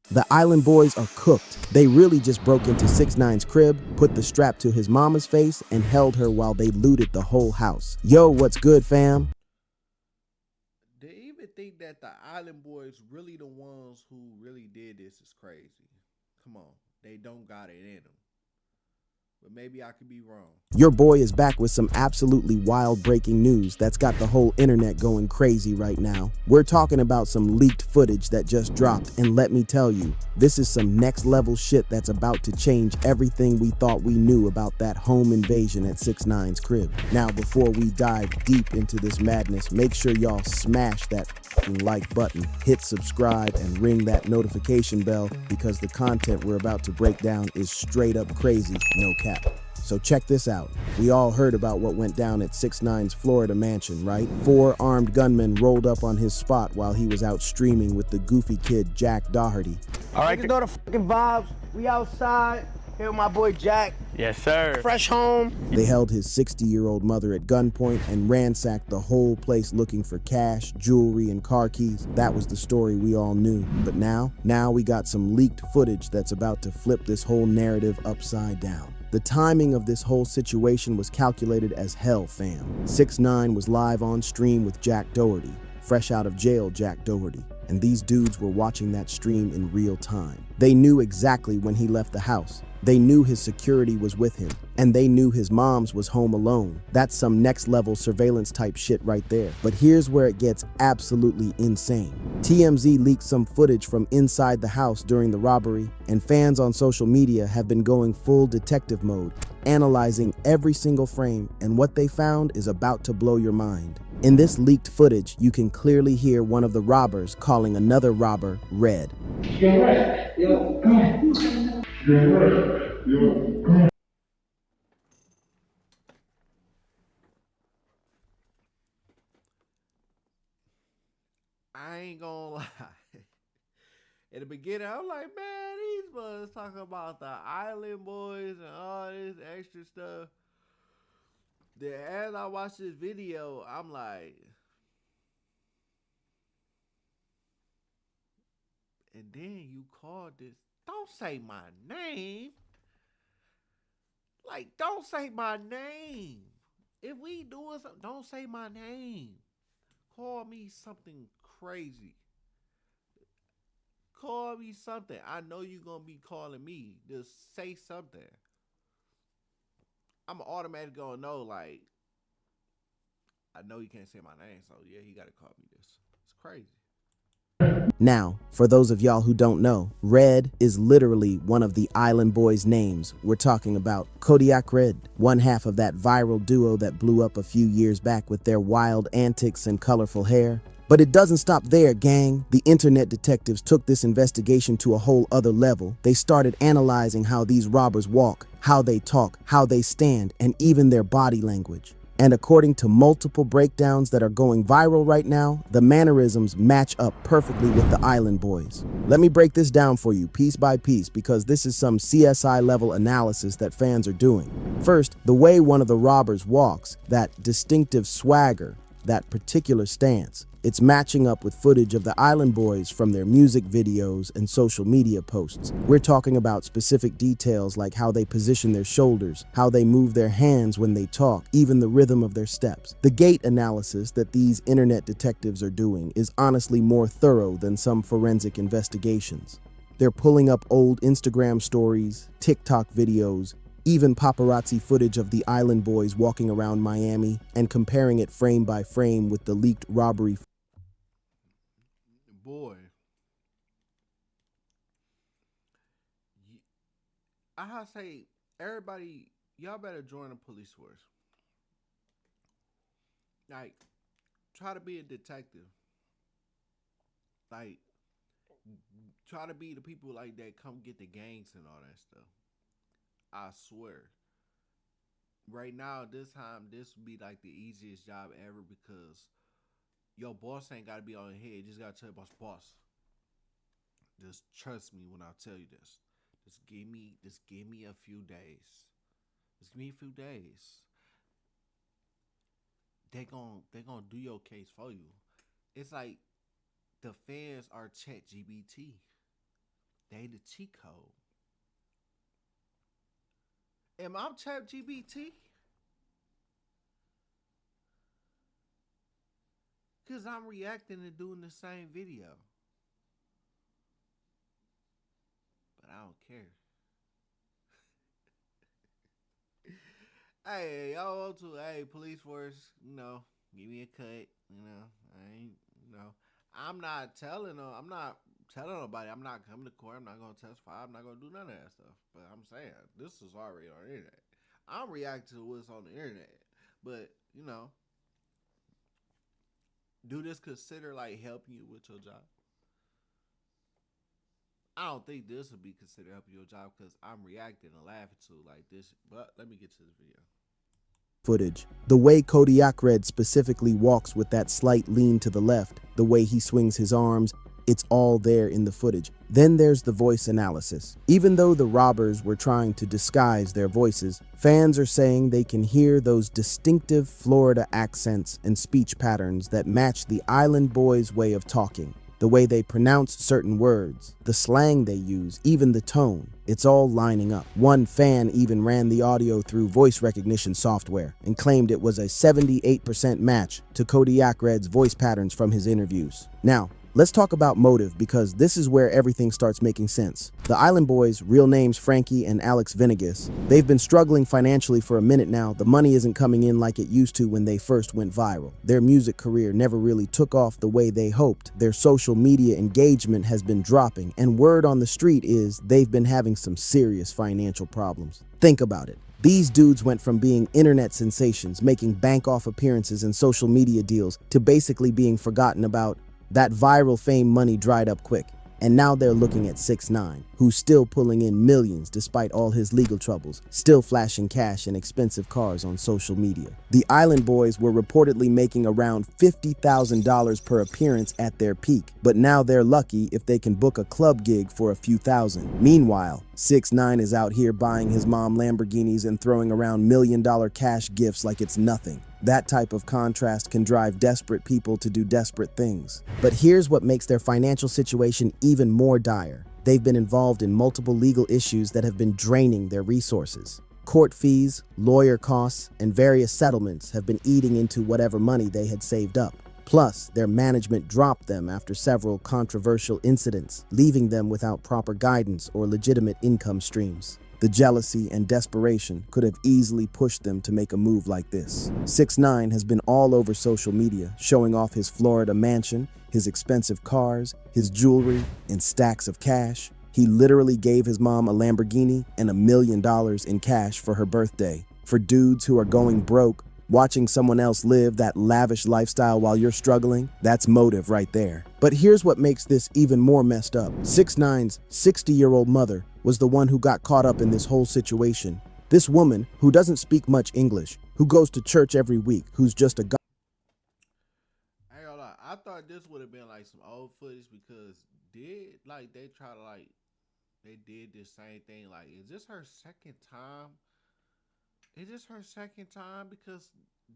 The Island Boys are cooked. They really just broke into 6ix9ine's crib, put the strap to his mama's face, and held her while they looted the whole house. Yo, what's good, fam? To even think that the Island Boys really the ones who really did this is crazy. Come on, they don't got it in them. But maybe I could be wrong. Your boy is back with some absolutely wild breaking news that's got the whole internet going crazy right now. We're talking about some leaked footage that just dropped, and let me tell you, this is some next level shit that's about to change everything we thought we knew about that home invasion at 6ix9ine's crib. Now, before we dive deep into this madness, make sure y'all smash that like button, hit subscribe, and ring that notification bell because the content we're about to break down is straight up crazy, no cap. So check this out. We all heard about what went down at 6ix9ine's Florida mansion, right? 4 armed gunmen rolled up on his spot while he was out streaming with the goofy kid Jack Doherty. All right, you know the fucking vibes. We outside. Here with my boy Jack. Yes, sir. Fresh home. They held his 60-year-old mother at gunpoint and ransacked the whole place looking for cash, jewelry, and car keys. That was the story we all knew. But now we got some leaked footage that's about to flip this whole narrative upside down. The timing of this whole situation was calculated as hell, fam. 6ix9ine was live on stream with Jack Doherty, fresh out of jail Jack Doherty, and these dudes were watching that stream in real time. They knew exactly when he left the house. They knew his security was with him, and they knew his mom's was home alone. That's some next level surveillance type shit right there. But here's where it gets absolutely insane. TMZ leaked some footage from inside the house during the robbery, and fans on social media have been going full detective mode, analyzing every single frame, and what they found is about to blow your mind. In this leaked footage, you can clearly hear one of the robbers calling another robber Red. You're right. Yo, come on. You're right. Yo, come on. I ain't gonna lie. In the beginning, I'm like, man, these bugs talking about the Island Boys and all this extra stuff. Then as I watch this video, I'm like, and then you called this. Don't say my name. Like, don't say my name. If we doing something, don't say my name. Call me something crazy. Call me something. I know you gonna be calling me. Just say something. I'm automatically gonna know, like, I know you can't say my name, so yeah, he gotta call me this. It's crazy. Now, for those of y'all who don't know, Red is literally one of the Island Boys' names. We're talking about Kodiak Red, one half of that viral duo that blew up a few years back with their wild antics and colorful hair. But it doesn't stop there, gang. The internet detectives took this investigation to a whole other level. They started analyzing how these robbers walk, how they talk, how they stand, and even their body language. And according to multiple breakdowns that are going viral right now, the mannerisms match up perfectly with the Island Boys. Let me break this down for you piece by piece because this is some CSI level analysis that fans are doing. First, the way one of the robbers walks, that distinctive swagger, that particular stance. It's matching up with footage of the Island Boys from their music videos and social media posts. We're talking about specific details like how they position their shoulders, how they move their hands when they talk, even the rhythm of their steps. The gait analysis that these internet detectives are doing is honestly more thorough than some forensic investigations. They're pulling up old Instagram stories, TikTok videos, even paparazzi footage of the Island Boys walking around Miami and comparing it frame by frame with the leaked robbery. Boy, I say everybody, y'all better join the police force. Like, try to be a detective. Like, try to be the people like that come get the gangs and all that stuff. I swear. Right now, this time, this would be like the easiest job ever because your boss ain't got to be on your head. You just got to tell your boss. Just trust me when I tell you this. Just give me a few days. Just give me a few days. They gonna do your case for you. It's like the fans are Chat GBT. They the cheat code. Am I ChatGPT? Because I'm reacting and doing the same video. But I don't care. Hey, y'all want to, hey, police force, give me a cut, I ain't, I'm not telling them, I'm not telling nobody, I'm not coming to court, I'm not going to testify, I'm not going to do none of that stuff. But I'm saying, this is already on the internet. I'm reacting to what's on the internet. But, do this consider like helping you with your job? I don't think this would be considered helping your job because I'm reacting and laughing to like this. But let me get to this video. Footage. The way Kodiak Red specifically walks with that slight lean to the left, the way he swings his arms, it's all there in the footage. Then there's the voice analysis. Even though the robbers were trying to disguise their voices, fans are saying they can hear those distinctive Florida accents and speech patterns that match the Island Boys' way of talking. The way they pronounce certain words, the slang they use, even the tone, it's all lining up. One fan even ran the audio through voice recognition software and claimed it was a 78% match to Kodiak Red's voice patterns from his interviews. Now, let's talk about motive because this is where everything starts making sense. The Island Boys, real names Frankie and Alex Venegas, they've been struggling financially for a minute now. The money isn't coming in like it used to when they first went viral. Their music career never really took off the way they hoped. Their social media engagement has been dropping, and word on the street is they've been having some serious financial problems. Think about it. These dudes went from being internet sensations, making bank-off appearances and social media deals, to basically being forgotten about. That viral fame money dried up quick, and now they're looking at 6ix9ine, who's still pulling in millions despite all his legal troubles, still flashing cash and expensive cars on social media. The Island Boys were reportedly making around $50,000 per appearance at their peak, but now they're lucky if they can book a club gig for a few thousand. Meanwhile, 6ix9ine is out here buying his mom Lamborghinis and throwing around million-dollar cash gifts like it's nothing. That type of contrast can drive desperate people to do desperate things. But here's what makes their financial situation even more dire. They've been involved in multiple legal issues that have been draining their resources. Court fees, lawyer costs, and various settlements have been eating into whatever money they had saved up. Plus, their management dropped them after several controversial incidents, leaving them without proper guidance or legitimate income streams. The jealousy and desperation could have easily pushed them to make a move like this. 6ix9ine has been all over social media, showing off his Florida mansion, his expensive cars, his jewelry, and stacks of cash. He literally gave his mom a Lamborghini and $1 million in cash for her birthday. For dudes who are going broke, watching someone else live that lavish lifestyle while you're struggling, that's motive right there. But here's what makes this even more messed up. 6ix9ine's 60-year-old mother was the one who got caught up in this whole situation. This woman, who doesn't speak much English, who goes to church every week, who's just a guy. I ain't gonna lie, I thought this would have been like some old footage because they did this same thing. Like, is this her second time? Is this her second time? Because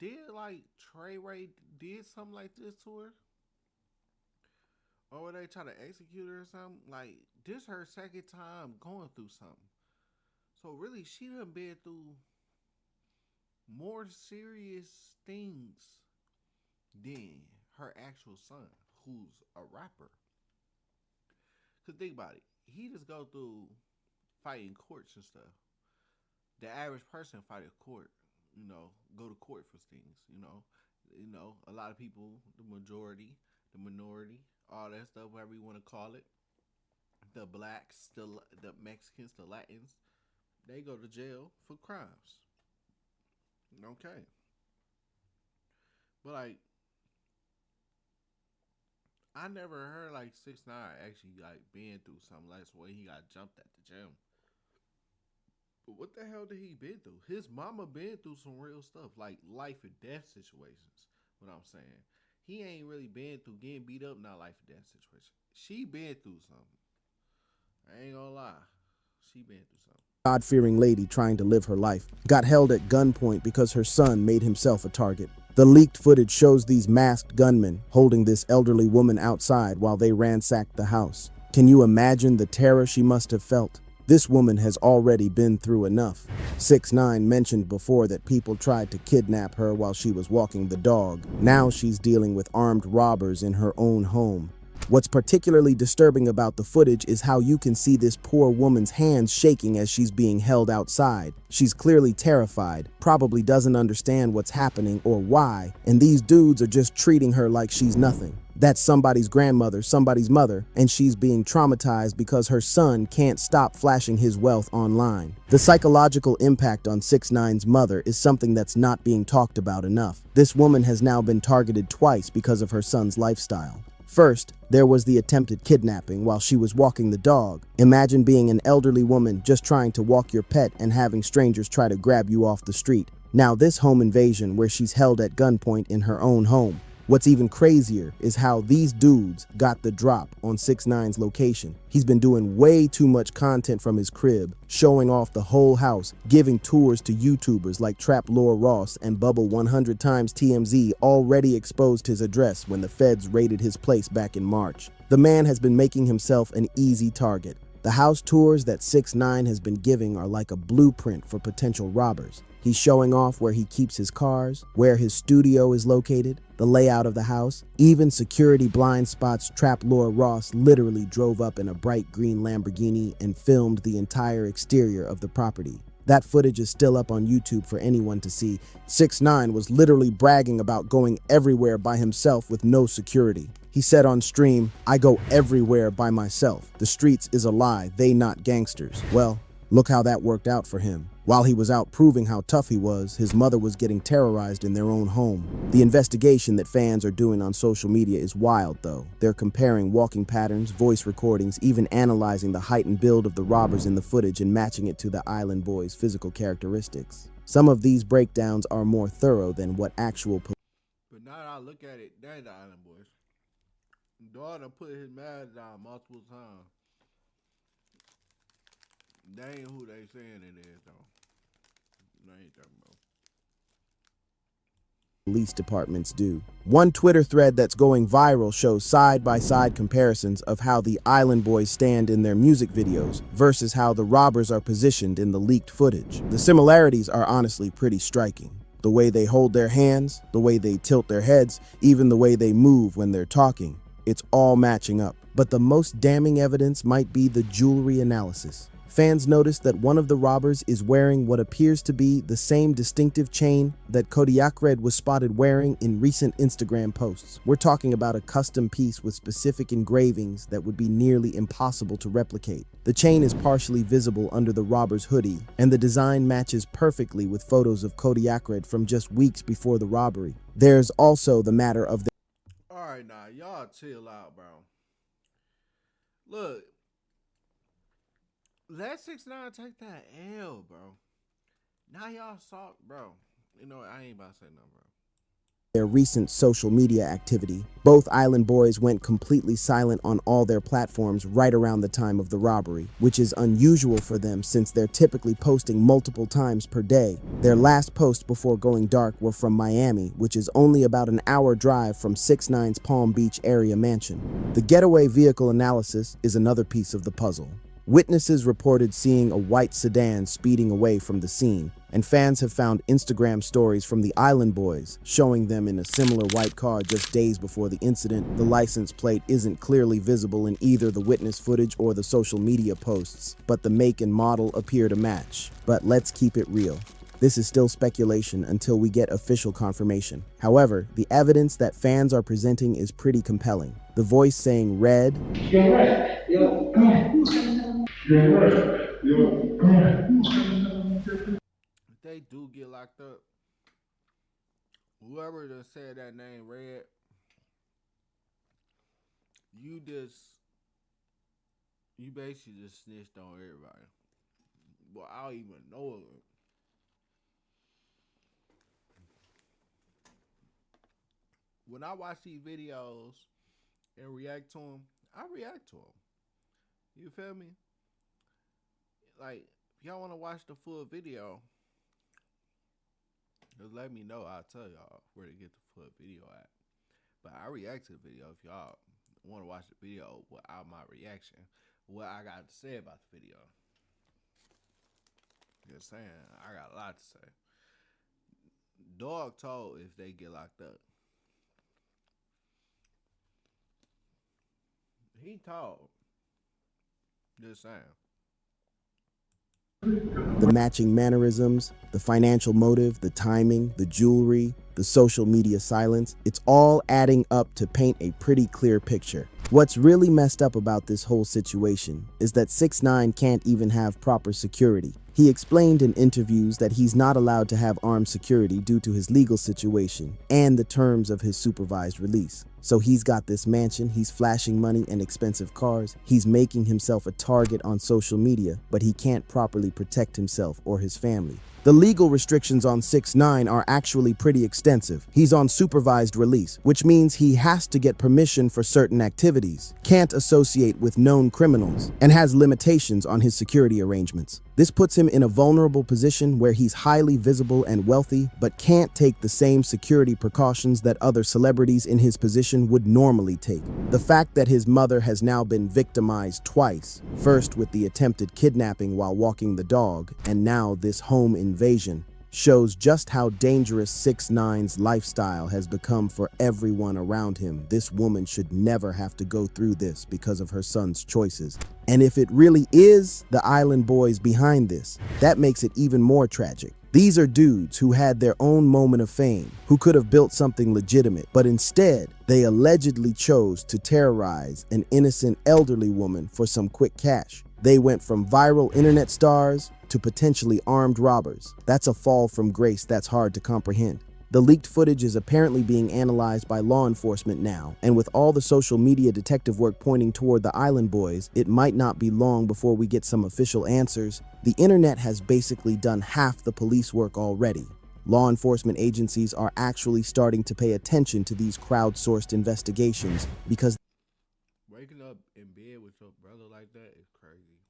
did like Trey Ray did something like this to her? Or were they trying to execute her or something? Like, this her second time going through something. So really, she done been through more serious things than her actual son, who's a rapper. Cause think about it, he just go through fighting courts and stuff. The average person fight a court, go to court for things, a lot of people, the majority, the minority, all that stuff, whatever you want to call it, the blacks, the Mexicans, the Latins, they go to jail for crimes. Okay. But like, I never heard like 6ix9ine actually like being through something like where he got jumped at the gym. But what the hell did he been through? His mama been through some real stuff, like life and death situations. What I'm saying, he ain't really been through getting beat up, not life and death situation. She been through something. I ain't gonna lie, she been through something. God-fearing lady trying to live her life got held at gunpoint because her son made himself a target. The leaked footage shows these masked gunmen holding this elderly woman outside while they ransacked the house. Can you imagine the terror she must have felt? This woman has already been through enough. 6ix9ine mentioned before that people tried to kidnap her while she was walking the dog. Now she's dealing with armed robbers in her own home. What's particularly disturbing about the footage is how you can see this poor woman's hands shaking as she's being held outside. She's clearly terrified, probably doesn't understand what's happening or why, and these dudes are just treating her like she's nothing. That's somebody's grandmother, somebody's mother, and she's being traumatized because her son can't stop flashing his wealth online. The psychological impact on 6ix9ine's mother is something that's not being talked about enough. This woman has now been targeted twice because of her son's lifestyle. First, there was the attempted kidnapping while she was walking the dog. Imagine being an elderly woman just trying to walk your pet and having strangers try to grab you off the street. Now this home invasion where she's held at gunpoint in her own home. What's even crazier is how these dudes got the drop on 6ix9ine's location. He's been doing way too much content from his crib, showing off the whole house, giving tours to YouTubers like Trap Lore Ross and Bubble 100 times TMZ already exposed his address when the feds raided his place back in March. The man has been making himself an easy target. The house tours that 6ix9ine has been giving are like a blueprint for potential robbers. He's showing off where he keeps his cars, where his studio is located, the layout of the house. Even security blind spots Trap Lore Ross literally drove up in a bright green Lamborghini and filmed the entire exterior of the property. That footage is still up on YouTube for anyone to see. 6ix9ine was literally bragging about going everywhere by himself with no security. He said on stream, "I go everywhere by myself. The streets is a lie, they not gangsters." Well, look how that worked out for him. While he was out proving how tough he was, his mother was getting terrorized in their own home. The investigation that fans are doing on social media is wild though. They're comparing walking patterns, voice recordings, even analyzing the height and build of the robbers in the footage and matching it to the Island Boys' physical characteristics. Some of these breakdowns are more thorough than what actual But now that I look at it, they ain't the Island Boys. Daughter put his mask down multiple times. They ain't who they saying it is though. They ain't talking about. police departments do. One Twitter thread that's going viral shows side-by-side comparisons of how the Island Boys stand in their music videos versus how the robbers are positioned in the leaked footage. The similarities are honestly pretty striking. The way they hold their hands, the way they tilt their heads, even the way they move when they're talking. It's all matching up. But the most damning evidence might be the jewelry analysis. Fans noticed that one of the robbers is wearing what appears to be the same distinctive chain that getaway was spotted wearing in recent Instagram posts. We're talking about a custom piece with specific engravings that would be nearly impossible to replicate. The chain is partially visible under the robber's hoodie, and the design matches perfectly with photos of getaway from just weeks before the robbery. There's also the matter of the Alright now, y'all chill out, bro. Look. Let 6ix9ine take that L, bro. Now y'all saw, bro. You know what? I ain't about to say nothing, bro. their recent social media activity. Both Island Boys went completely silent on all their platforms right around the time of the robbery, which is unusual for them since they're typically posting multiple times per day. Their last post before going dark were from Miami, which is only about an hour drive from 6ix9ine's Palm Beach area mansion. The getaway vehicle analysis is another piece of the puzzle. Witnesses reported seeing a white sedan speeding away from the scene, and fans have found Instagram stories from the Island Boys showing them in a similar white car just days before the incident. The license plate isn't clearly visible in either the witness footage or the social media posts, but the make and model appear to match. But let's keep it real. This is still speculation until we get official confirmation. However, the evidence that fans are presenting is pretty compelling. The voice saying red, You're right. Yo, come on. You're right. Yo, come on. If they do get locked up, whoever just said that name, Red, you basically just snitched on everybody. Well, I don't even know it. When I watch these videos and react to them, I react to them. You feel me? Like, if y'all want to watch the full video, just let me know. I'll tell y'all where to get the full video at. But I react to the video if y'all want to watch the video without my reaction, what I got to say about the video. Just saying, I got a lot to say. Dog told if they get locked up. He told. Just saying. The matching mannerisms, the financial motive, the timing, the jewelry, the social media silence, it's all adding up to paint a pretty clear picture. What's really messed up about this whole situation is that 6ix9ine can't even have proper security. He explained in interviews that he's not allowed to have armed security due to his legal situation and the terms of his supervised release. So he's got this mansion, he's flashing money and expensive cars, he's making himself a target on social media, but he can't properly protect himself or his family. The legal restrictions on 6ix9ine are actually pretty extensive. He's on supervised release, which means he has to get permission for certain activities, can't associate with known criminals, and has limitations on his security arrangements. This puts him in a vulnerable position where he's highly visible and wealthy, but can't take the same security precautions that other celebrities in his position would normally take. The fact that his mother has now been victimized twice, first with the attempted kidnapping while walking the dog, and now this home invasion, shows just how dangerous 6ix9ine's lifestyle has become for everyone around him. This woman should never have to go through this because of her son's choices. And if it really is the Island Boys behind this, that makes it even more tragic. These are dudes who had their own moment of fame, who could have built something legitimate, but instead, they allegedly chose to terrorize an innocent elderly woman for some quick cash. They went from viral internet stars to potentially armed robbers. That's a fall from grace that's hard to comprehend. The leaked footage is apparently being analyzed by law enforcement now, and with all the social media detective work pointing toward the Island Boys, it might not be long before we get some official answers. The internet has basically done half the police work already. Law enforcement agencies are actually starting to pay attention to these crowdsourced investigations because Waking up in bed with your brother like that is crazy.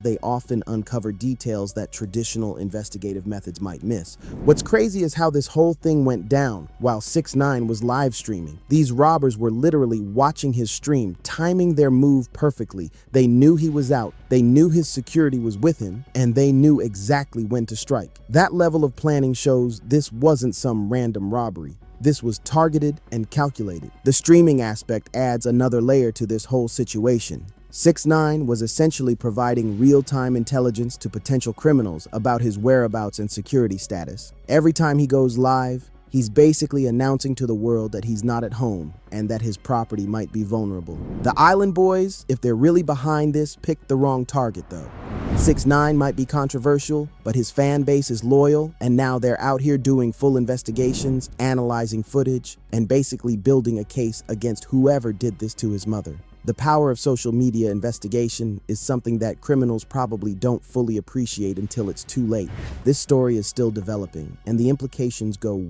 they often uncover details that traditional investigative methods might miss. What's crazy is how this whole thing went down while 6ix9ine was live streaming. These robbers were literally watching his stream, timing their move perfectly. They knew he was out, they knew his security was with him, and they knew exactly when to strike. That level of planning shows this wasn't some random robbery. This was targeted and calculated. The streaming aspect adds another layer to this whole situation. 6ix9ine was essentially providing real-time intelligence to potential criminals about his whereabouts and security status. Every time he goes live, he's basically announcing to the world that he's not at home and that his property might be vulnerable. The Island Boys, if they're really behind this, picked the wrong target though. 6ix9ine might be controversial, but his fan base is loyal, and now they're out here doing full investigations, analyzing footage, and basically building a case against whoever did this to his mother. The power of social media investigation is something that criminals probably don't fully appreciate until it's too late. This story is still developing, and the implications go.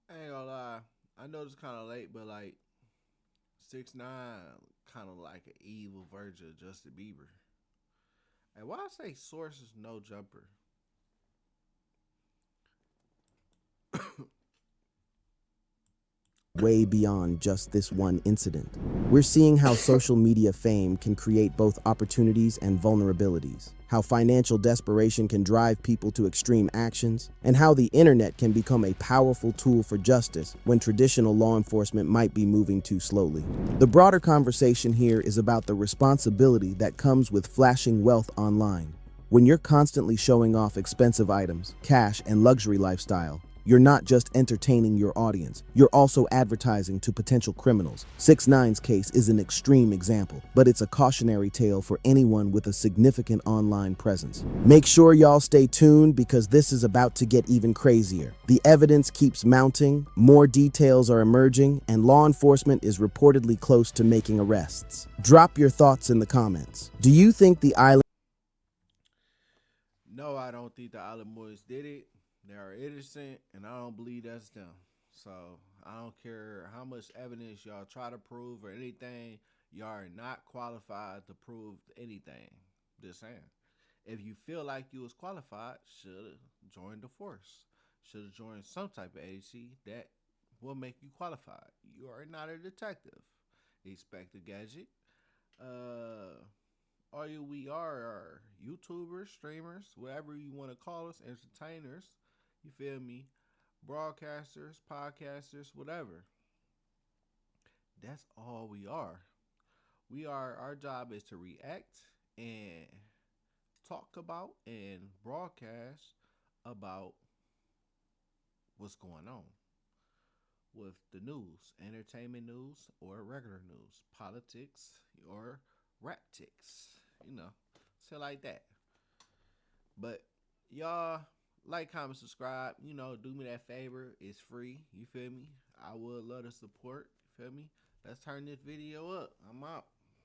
I ain't gonna lie. I know it's kind of late, but like 6ix9ine kind of like an evil version of Justin Bieber. And why I say source is no jumper? Way beyond just this one incident. We're seeing how social media fame can create both opportunities and vulnerabilities, how financial desperation can drive people to extreme actions, and how the internet can become a powerful tool for justice when traditional law enforcement might be moving too slowly. The broader conversation here is about the responsibility that comes with flashing wealth online. When you're constantly showing off expensive items, cash, and luxury lifestyle, you're not just entertaining your audience, you're also advertising to potential criminals. 6ix9ine's case is an extreme example, but it's a cautionary tale for anyone with a significant online presence. Make sure y'all stay tuned because this is about to get even crazier. The evidence keeps mounting, more details are emerging, and law enforcement is reportedly close to making arrests. Drop your thoughts in the comments. Do you think the island... No, I don't think the Island Boys did it. They are innocent, and I don't believe that's them. So I don't care how much evidence y'all try to prove or anything. Y'all are not qualified to prove anything. Just saying. If you feel like you was qualified, should have joined the force. Should have joined some type of agency that will make you qualified. You are not a detective. Expect a gadget. All we are YouTubers, streamers, whatever you want to call us, entertainers. You feel me? Broadcasters, podcasters, whatever. That's all we are. Our job is to react and talk about and broadcast about what's going on with the news, entertainment news or regular news, politics or rap ticks, shit like that. But y'all like, comment, subscribe. Do me that favor. It's free. You feel me? I would love the support. You feel me? Let's turn this video up. I'm out.